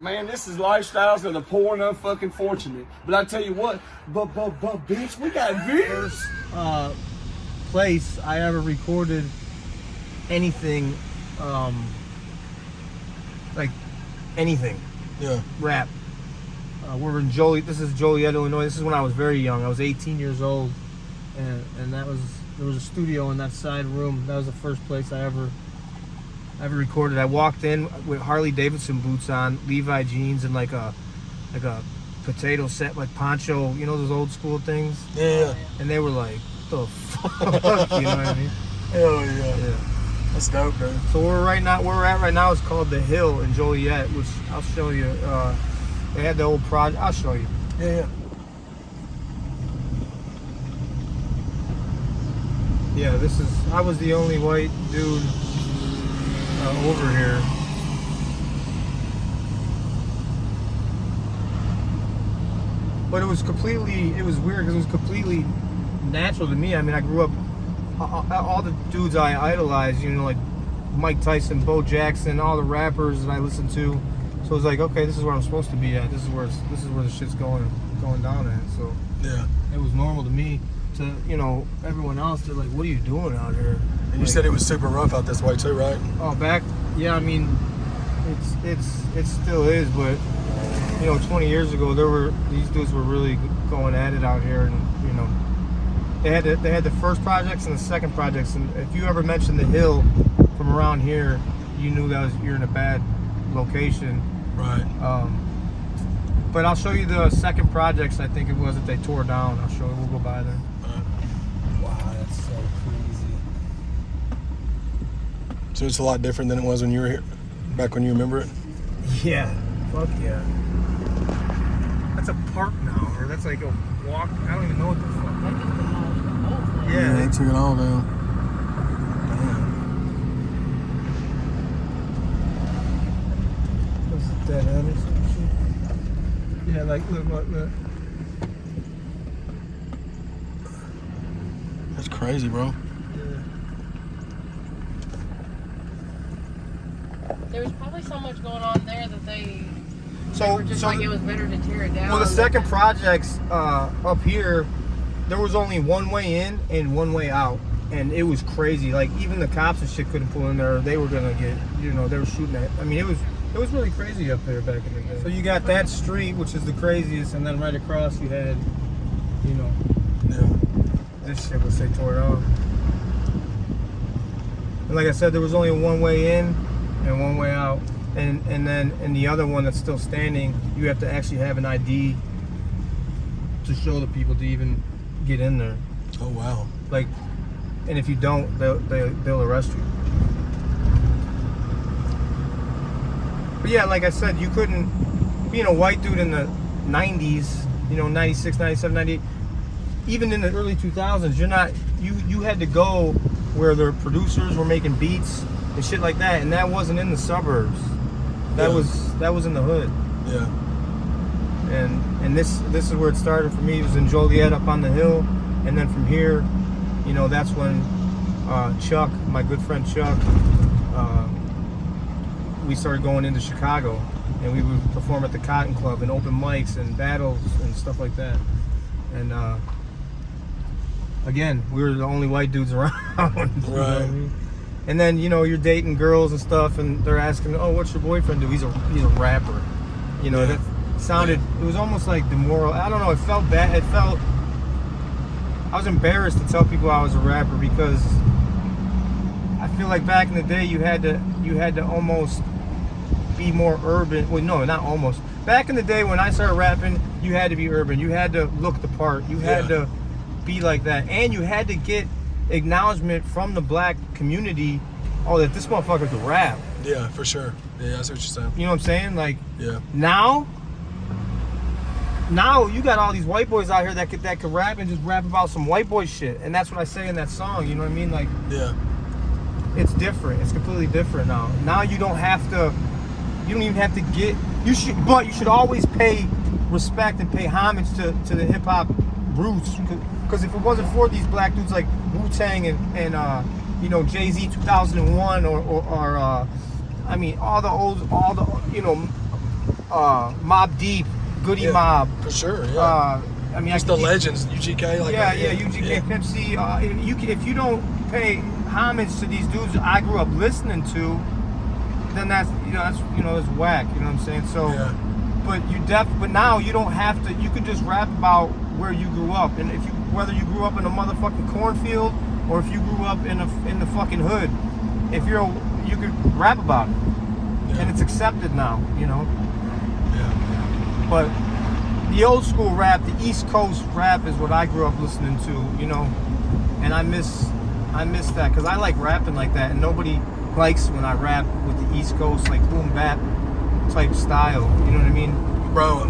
Man, this is lifestyles of the poor and unfucking fortunate. But I tell you what, but bitch, we got views. First place I ever recorded anything, like anything. Yeah. Rap. We're in Joliet. This is Joliet, Illinois. This is when I was very young. I was 18 years old, and there was a studio in that side room. That was the first place I ever recorded. I walked in with Harley Davidson boots on, Levi jeans, and like a potato set, like poncho, you know, those old school things. Yeah. And they were like, "The fuck," you know what I mean? Hell yeah. Yeah. That's dope, dude. So where we're at right now is called The Hill in Joliet, which I'll show you. They had the old project. I'll show you. Yeah. Yeah, I was the only white dude over here. But it was weird because it was completely natural to me. I mean, I grew up, all the dudes I idolized, you know, like Mike Tyson, Bo Jackson, all the rappers that I listened to. So it was like, okay, this is where I'm supposed to be at. This is where the shit's going down at. So yeah, it was normal to me. To, you know, everyone else, they're like, what are you doing out here? And you like, said it was super rough out this way too, right? Oh, yeah, I mean, it still is, but you know, 20 years ago, these dudes were really going at it out here, and you know, they had the first projects and the second projects, and if you ever mentioned The Hill from around here, you knew you're in a bad location. Right. But I'll show you the second projects. I think it was that they tore down. I'll show you. We'll go by there. Wow, that's so crazy. So it's a lot different than it was when you were here, back when you remember it? Yeah. Fuck yeah. That's a park now, or that's like a walk. I don't even know what the fuck. Yeah, they took it all down. Damn. Was it dead end or some shit? Yeah, like look. That's crazy, bro. There was probably so much going on there that they were just so like, it was better to tear it down. Well, the second projects up here, there was only one way in and one way out, and it was crazy. Like even the cops and shit couldn't pull in there. They were gonna get, you know, they were shooting at. I mean, it was really crazy up there back in the day. So you got that street, which is the craziest, and then right across you had, you know, this shit was they tore it off. And like I said, there was only one way in and one way out. And then in the other one that's still standing, you have to actually have an ID to show the people to even get in there. Oh wow! Like, and if you don't, they'll arrest you. But yeah, like I said, you couldn't, being a white dude in the 90s, you know, 96, 97, 98, even in the early 2000s, you had to go where the producers were making beats and shit like that, and that wasn't in the suburbs. That was in the hood. Yeah. And this is where it started for me. It was in Joliet up on the hill, and then from here, you know, that's when Chuck, my good friend Chuck, we started going into Chicago, and we would perform at the Cotton Club and open mics and battles and stuff like that. And again, we were the only white dudes around. Right. You know what I mean? And then, you know, you're dating girls and stuff, and they're asking, "Oh, what's your boyfriend do?" He's a rapper. You know, that sounded. It was almost like demoralizing. I don't know. It felt bad. I was embarrassed to tell people I was a rapper, because I feel like back in the day you had to almost be more urban. Well, no, not almost. Back in the day when I started rapping, you had to be urban. You had to look the part. You had to be like that, and you had to get acknowledgement from the black community. Oh, that this motherfucker could rap. Yeah, for sure. Yeah, that's what you're saying. You know what I'm saying? Like, yeah. Now you got all these white boys out here that could rap and just rap about some white boy shit, and that's what I say in that song. You know what I mean? Like, yeah, it's different. It's completely different now. Now you don't even have to get. You should always pay respect and pay homage to the hip hop roots. Because if it wasn't for these black dudes like Wu-Tang and you know, Jay-Z 2001 or I mean all the you know, Mobb Deep, Goody Yeah, Mob. for sure. Yeah. I mean, Just the legends, UGK. Like UGK, Pimp C. If you don't pay homage to these dudes I grew up listening to, then that's whack. You know what I'm saying? So, Yeah. but now you don't have to. You can just rap about where you grew up, and whether you grew up in a motherfucking cornfield or if you grew up in the fucking hood, you could rap about it, and it's accepted now. You know. Yeah. But the old school rap, the East Coast rap, is what I grew up listening to, you know, and I miss that because I like rapping like that, and nobody likes when I rap with the East Coast like boom bap type style. You know what I mean? Bro,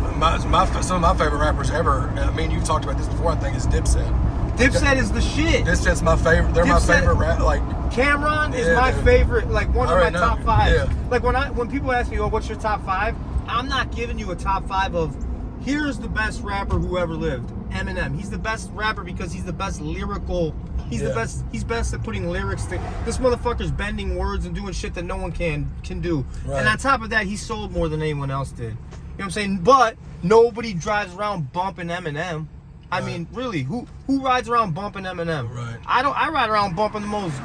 some of my favorite rappers ever. I mean, you've talked about this before. I think is Dipset. Dipset is the shit. Dipset's my favorite. They're my favorite rap. Like Cameron is my favorite. Like one of my top 5. Yeah. Like when people ask me, "Oh, what's your top 5?" I'm not giving you a top 5 of. Here's the best rapper who ever lived, Eminem. He's the best rapper because he's the best lyrical. He's the best. He's best at putting lyrics. This motherfucker's bending words and doing shit that no one can do. Right. And on top of that, he sold more than anyone else did. You know what I'm saying? But nobody drives around bumping Eminem. I mean, really, who rides around bumping Eminem? Right. I ride around bumping the most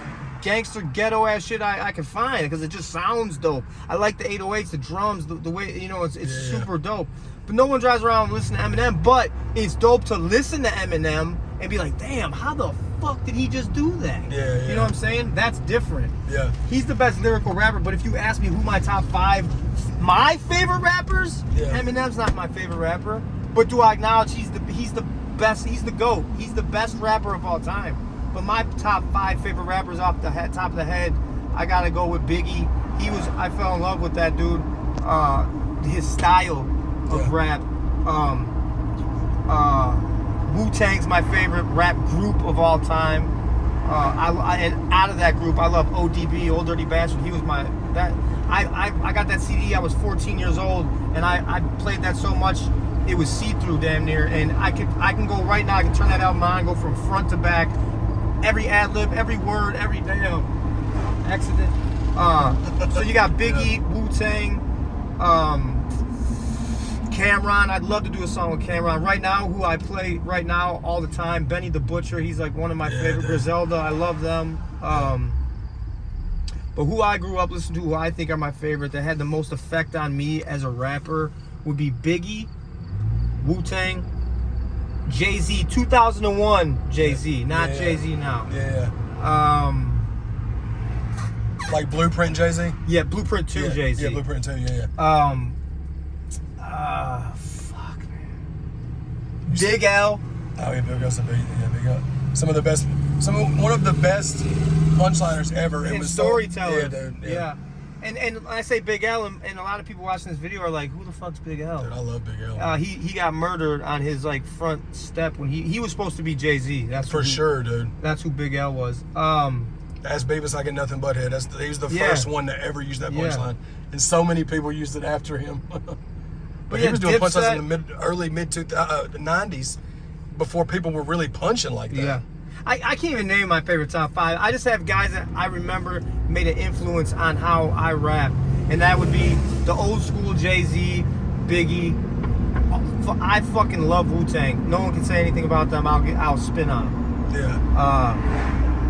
gangster ghetto ass shit I can find because it just sounds dope. I like the 808s, the drums, the way it's super dope. But no one drives around and listens to Eminem. But it's dope to listen to Eminem and be like, damn, how the fuck did he just do that? Yeah. You know what I'm saying? That's different. Yeah. He's the best lyrical rapper. But if you ask me who my top 5, my favorite rappers, Eminem's not my favorite rapper. But do I acknowledge he's the best? He's the GOAT. He's the best rapper of all time. But my top 5 favorite rappers off the top of the head, I gotta go with Biggie. I fell in love with that dude. His style of rap. Wu-Tang's my favorite rap group of all time. And out of that group, I love ODB, Old Dirty Bastard. He was I got that CD. I was 14 years old, and I played that so much it was see-through damn near. And I can go right now. I can turn that album on, go from front to back, every ad-lib, every word, every damn accident. So you got Biggie, Wu-Tang, Cameron. I'd love to do a song with Cameron. Right now, who I play right now all the time, Benny the Butcher. He's like one of my favorite. Griselda, I love them. But who I grew up listening to, who I think are my favorite, that had the most effect on me as a rapper, would be Biggie, Wu-Tang, Jay-Z, 2001 Jay-Z, not Jay-Z now. Like Blueprint Jay-Z? Yeah, Blueprint 2 Jay-Z. Yeah, Blueprint 2, yeah. Fuck, man. Big L. Oh, yeah, Big L's a big, Big L. One of the best punchliners ever. And storytellers. Yeah, dude. Yeah. And when I say Big L, and a lot of people watching this video are like, who the fuck's Big L? Dude, I love Big L. He got murdered on his like front step when he was supposed to be Jay-Z. That's for sure, dude. That's who Big L was. That's Beavis, I Get Nothing But Head. He was the first one to ever use that punchline, and so many people used it after him. But he was doing punchlines in the early mid 90s before people were really punching like that. Yeah. I can't even name my favorite top 5. I just have guys that I remember made an influence on how I rap. And that would be the old school Jay-Z, Biggie. I fucking love Wu-Tang. No one can say anything about them. I'll spin on them. Yeah.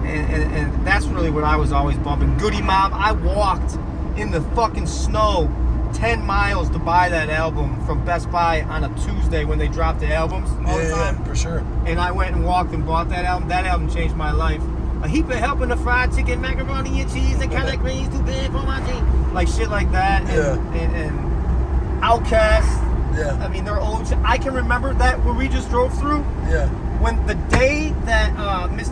And that's really what I was always bumping. Goody Mob. I walked in the fucking snow 10 miles to buy that album from Best Buy on a Tuesday when they dropped the albums all the time. Yeah, for sure. And I went and walked and bought that album. That album changed my life. A heap of help in the fried chicken, macaroni and cheese, and collard greens too big for my team. Like shit like that. And Outkast. Yeah. I mean, they're old. I can remember that where we just drove through. Yeah. When the day that Miss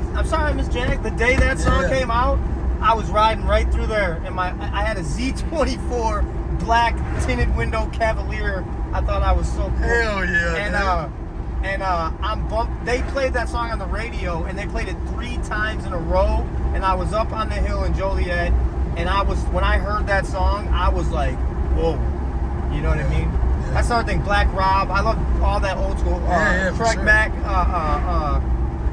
Jack, the day that song came out, I was riding right through there. And I had a Z24 black tinted window Cavalier. I thought I was so cool. Hell yeah. I'm bumped. They played that song on the radio, and they played it 3 times in a row. And I was up on the hill in Joliet, and when I heard that song, I was like, whoa. You know what I mean? Yeah. That's another thing. Black Rob. I love all that old school. Craig sure. Mack.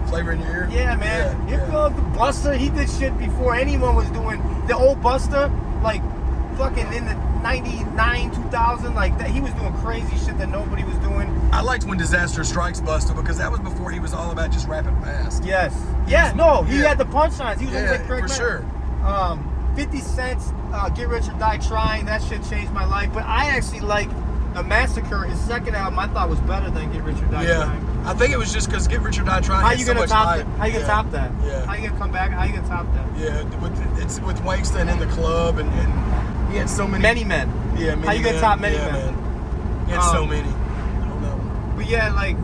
Flavor in Your Ear. Yeah, man. Here goes the Buster. He did shit before anyone was doing. The old Buster, like fucking in the 99, 2000, like that. He was doing crazy shit that nobody was doing. I liked when Disaster Strikes busted because that was before he was all about just rapping fast. Yes. Yeah, no, he had the punchlines. He was always like, for sure. 50 Cent's Get Rich or Die Trying, that shit changed my life. But I actually like The Massacre, his second album, I thought was better than Get Rich or Die Trying. I think it was just because Get Rich or Die Trying had so much hype. How you gonna top that? Yeah. How you gonna come back? How you gonna top that? Yeah, it's with Wangston in the club and he had so many. Many Men. Yeah, Many How you gonna top Many Men? Man. He had so many. I don't know. But yeah, like,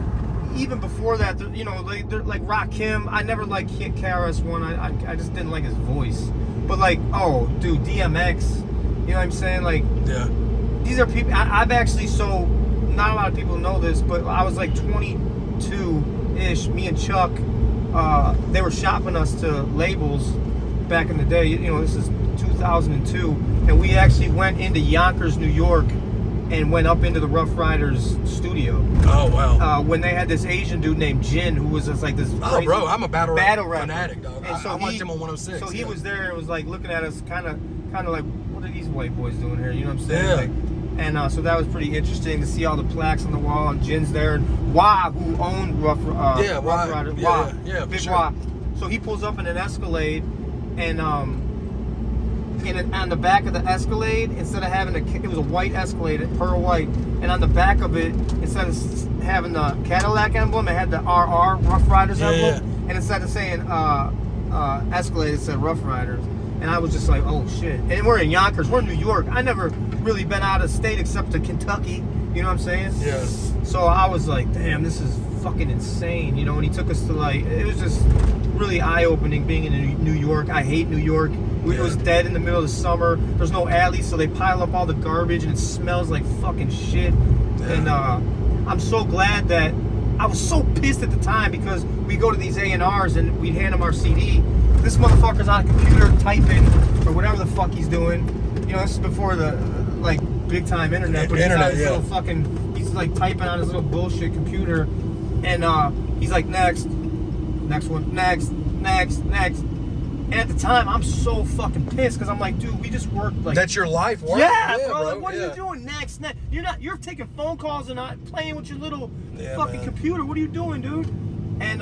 even before that, you know, like Rakim, I never liked KRS-One. I just didn't like his voice. But like, oh, dude, DMX, you know what I'm saying? Like, yeah, these are people, I've actually, so, not a lot of people know this, but I was like 22-ish, me and Chuck, they were shopping us to labels back in the day, you know, this is 2002, and we actually went into Yonkers, New York, and went up into the Rough Riders studio. Oh, wow. When they had this Asian dude named Jin, who was just like this Oh, bro, I'm a battle rap fanatic, dog. And so I watched him on 106. So he was there and was like looking at us kind of like, what are these white boys doing here? You know what I'm saying? Yeah. Like, and so that was pretty interesting to see all the plaques on the wall, and Jin's there, and Wah, who owned Rough Riders. Wah, Big sure. Wah. So he pulls up in an Escalade, and on the back of the Escalade, instead of having it was a white Escalade, pearl white, and on the back of it, instead of having the Cadillac emblem, it had the RR, Rough Riders emblem, and instead of saying Escalade, it said Rough Riders. And I was just like, oh shit. And we're in Yonkers, we're in New York. I never really been out of state except to Kentucky, you know what I'm saying? Yeah. So I was like, damn, this is fucking insane, you know. And he took us to, like, it was just really eye-opening being in New York. I hate New York. It was dead in the middle of the summer. There's no alleys, so they pile up all the garbage and it smells like fucking shit. Yeah. And I'm so glad that I was so pissed at the time because we go to these A&Rs and we'd hand them our CD. This motherfucker's on a computer typing or whatever the fuck he's doing. You know, this is before the like big time internet. But little fucking, he's like typing on his little bullshit computer, and he's like next one, next. And at the time, I'm so fucking pissed because I'm like, dude, we just worked like. That's your life work. Yeah, bro. Like, what are you doing next? You're taking phone calls and not playing with your little fucking computer. What are you doing, dude? And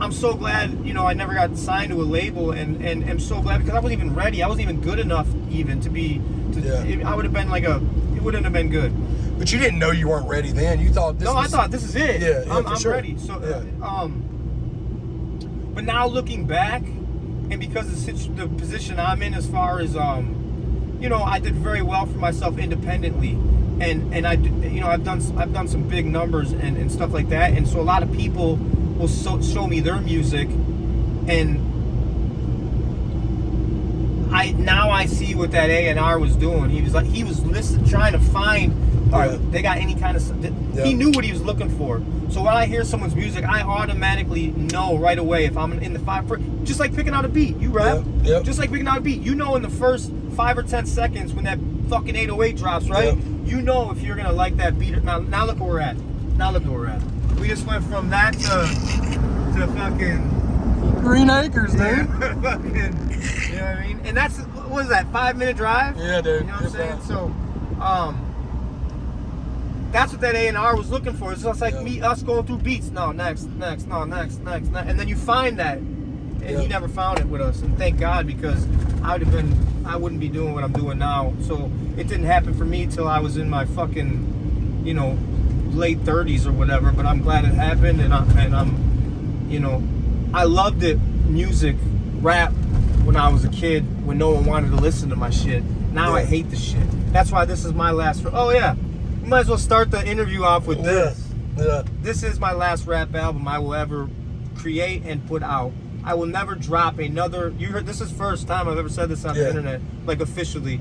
I'm so glad, you know, I never got signed to a label, and I'm so glad because I wasn't even ready. I wasn't even good enough even to be. I would have been like it wouldn't have been good. But you didn't know you weren't ready then. You thought this. I thought this is it. Yeah, I'm sure. ready. So, but now looking back, and because of the position I'm in, as far as you know, I did very well for myself independently, and I, you know, I've done some big numbers and stuff like that, and so a lot of people will show me their music, and I see what that A&R was doing. He was listening, trying to find. All right, they got any kind of. He knew what he was looking for. So when I hear someone's music, I automatically know right away if I'm in the just like picking out a beat. You rap, just like picking out a beat. You know, in the first 5 or 10 seconds when that fucking 808 drops, right? You know if you're gonna like that beat. Now look where we're at. We just went from that to fucking Green Acres, dude. Fucking, you know what I mean? And that's, what is that, 5-minute drive? Yeah, dude. You know what I'm saying? So, that's what that A&R was looking for. It's just like us going through beats. No, next. And then you find that. And he never found it with us. And thank God, because I wouldn't be doing what I'm doing now. So it didn't happen for me till I was in my fucking, you know, late 30s or whatever. But I'm glad it happened. And I'm, you know, I loved it, music, rap, when I was a kid, when no one wanted to listen to my shit. Now I hate the shit. That's why this is my last. Oh yeah. You might as well start the interview off with this. Yeah. This is my last rap album I will ever create and put out. I will never drop another. You heard, this is the first time I've ever said this on the internet, like officially.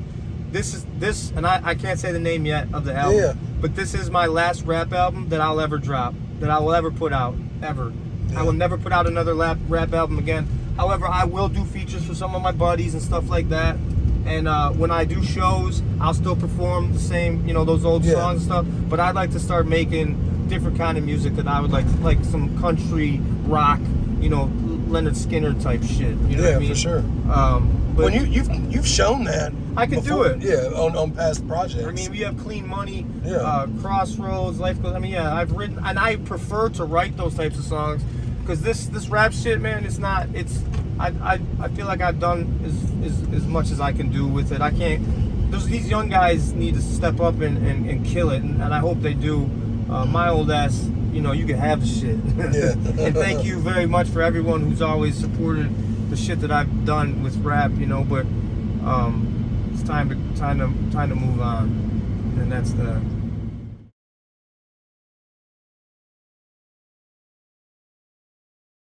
This, and I can't say the name yet of the album, but this is my last rap album that I'll ever drop, that I will ever put out, ever. I will never put out another rap album again. However, I will do features for some of my buddies and stuff like that. And when I do shows, I'll still perform the same, you know, those old songs and stuff. But I'd like to start making different kind of music that I would like some country rock, you know, Leonard Skinner type shit. You know what I mean? For sure. Well, you've shown that I can before. do it. Yeah, on past projects. I mean, we have Clean Money, Yeah. Crossroads, Life Goes. I mean, yeah, I've written, and I prefer to write those types of songs because this rap shit, man, it's not. It's I feel like I've done as much as I can do with it. I can't. These young guys need to step up and kill it, and I hope they do. My old ass, you know, you can have the shit. Yeah. And thank you very much for everyone who's always supported the shit that I've done with rap, you know. But it's time to move on, and that's the